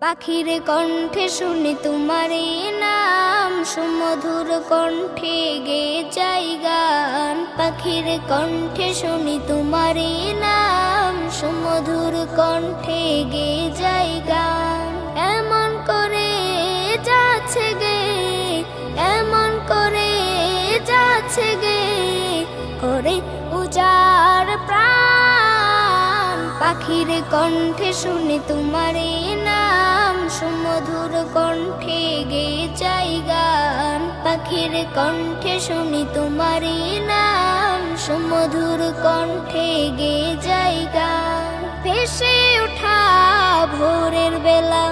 পাখির কণ্ঠে শুনি তোমারে নাম, সুমধুর কণ্ঠে গে যাই গান। পাখির কণ্ঠে শুনি তোমারে নাম, সুমধুর কণ্ঠে গে যাই গান। এমন করে যাচ্ছে গে, এমন করে যাচ্ছে গে, করে উজাড় প্রাণ। পাখির কণ্ঠে শুনি তোমারে নাম, সুমধুর কণ্ঠে গে যাই গান। পাখির কণ্ঠে শুনি তোমারে নাম, সুমধুর কণ্ঠে গে যাই গান। ভেসে ওঠা ভোরের বেলা